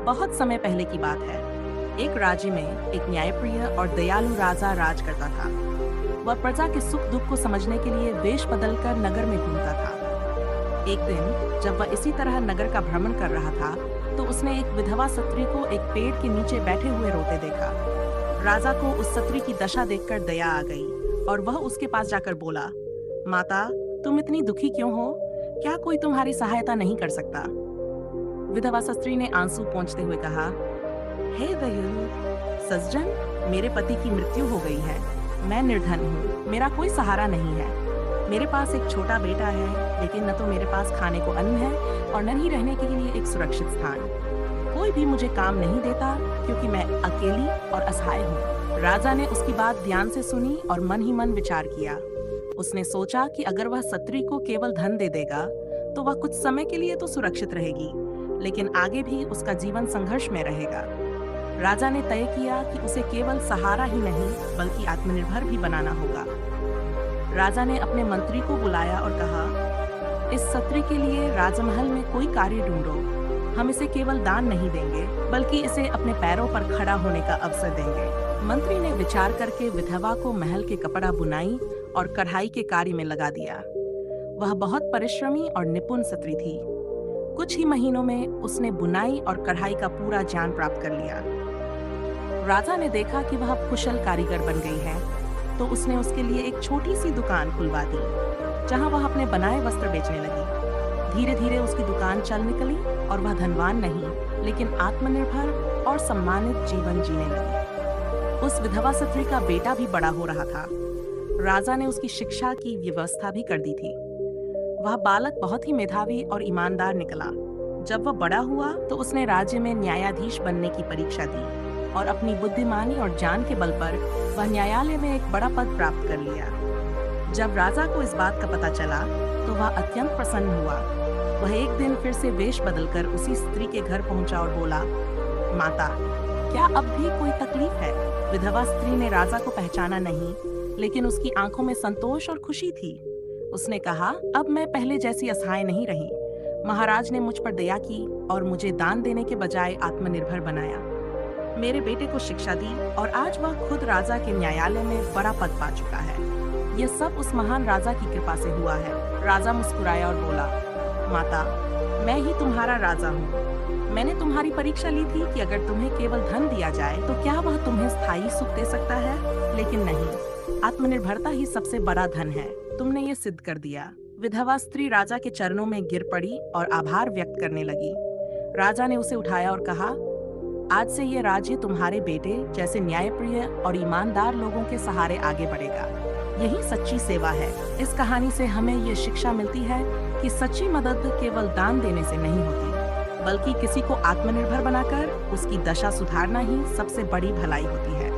बहुत समय पहले की बात है। एक राज्य में एक न्यायप्रिय और दयालु राजा राज करता था। वह प्रजा के सुख दुख को समझने के लिए वेश बदलकर नगर में घूमता था। एक दिन जब वह इसी तरह नगर का भ्रमण कर रहा था, तो उसने एक विधवा स्त्री को एक पेड़ के नीचे बैठे हुए रोते देखा। राजा को उस स्त्री की दशा देखकर दया आ गई और वह उसके पास जाकर बोला, माता, तुम इतनी दुखी क्यों हो? क्या कोई तुम्हारी सहायता नहीं कर सकता? विधवा स्त्री ने आंसू पोंछते हुए कहा, हे दयालु सज्जन, मेरे पति की मृत्यु हो गई है। मैं निर्धन हूँ, मेरा कोई सहारा नहीं है। मेरे पास एक छोटा बेटा है, लेकिन न तो मेरे पास खाने को अन्न है और न ही रहने के लिए एक सुरक्षित स्थान। कोई भी मुझे काम नहीं देता क्योंकि मैं अकेली और असहाय हूँ। राजा ने उसकी बात ध्यान से सुनी और मन ही मन विचार किया। उसने सोचा कि अगर वह स्त्री को केवल धन दे देगा तो वह कुछ समय के लिए तो सुरक्षित रहेगी, लेकिन आगे भी उसका जीवन संघर्ष में रहेगा। राजा ने तय किया कि उसे केवल सहारा ही नहीं बल्कि आत्मनिर्भर भी बनाना होगा। राजा ने अपने मंत्री को बुलाया और कहा, इस स्त्री के लिए राजमहल में कोई कार्य ढूंढो। हम इसे केवल दान नहीं देंगे बल्कि इसे अपने पैरों पर खड़ा होने का अवसर देंगे। मंत्री ने विचार करके विधवा को महल के कपड़ा बुनाई और कढ़ाई के कार्य में लगा दिया। वह बहुत परिश्रमी और निपुण स्त्री थी। कुछ ही महीनों में उसने बुनाई और कढ़ाई का पूरा ज्ञान प्राप्त कर लिया। राजा ने देखा कि वह कुशल कारीगर बन गई है, तो उसने उसके लिए एक छोटी सी दुकान खुलवा दी, जहां वह अपने बनाए वस्त्र बेचने लगी। धीरे धीरे उसकी दुकान चल निकली और वह धनवान नहीं, लेकिन आत्मनिर्भर और सम्मानित जीवन जीने लगी। उस विधवा स्त्री का बेटा भी बड़ा हो रहा था। राजा ने उसकी शिक्षा की व्यवस्था भी कर दी थी। वह बालक बहुत ही मेधावी और ईमानदार निकला। जब वह बड़ा हुआ तो उसने राज्य में न्यायाधीश बनने की परीक्षा दी और अपनी बुद्धिमानी और ज्ञान के बल पर वह न्यायालय में एक बड़ा पद प्राप्त कर लिया। जब राजा को इस बात का पता चला तो वह अत्यंत प्रसन्न हुआ। वह एक दिन फिर से वेश बदलकर उसी स्त्री के घर पहुंचा और बोला, माता, क्या अब भी कोई तकलीफ है? विधवा स्त्री ने राजा को पहचाना नहीं, लेकिन उसकी आंखों में संतोष और खुशी थी। उसने कहा, अब मैं पहले जैसी असहाय नहीं रही। महाराज ने मुझ पर दया की और मुझे दान देने के बजाय आत्मनिर्भर बनाया। मेरे बेटे को शिक्षा दी और आज वह खुद राजा के न्यायालय में बड़ा पद पा चुका है। यह सब उस महान राजा की कृपा से हुआ है। राजा मुस्कुराया और बोला, माता, मैं ही तुम्हारा राजा हूँ। मैंने तुम्हारी परीक्षा ली थी कि अगर तुम्हें केवल धन दिया जाए तो क्या वह तुम्हें स्थायी सुख दे सकता है, लेकिन नहीं, आत्मनिर्भरता ही सबसे बड़ा धन है। तुमने ये सिद्ध कर दिया। विधवा स्त्री राजा के चरणों में गिर पड़ी और आभार व्यक्त करने लगी। राजा ने उसे उठाया और कहा, आज से ये राज्य तुम्हारे बेटे जैसे न्यायप्रिय और ईमानदार लोगों के सहारे आगे बढ़ेगा। यही सच्ची सेवा है। इस कहानी से हमें ये शिक्षा मिलती है कि सच्ची मदद केवल दान देने से नहीं होती, बल्कि किसी को आत्मनिर्भर बनाकर उसकी दशा सुधारना ही सबसे बड़ी भलाई होती है।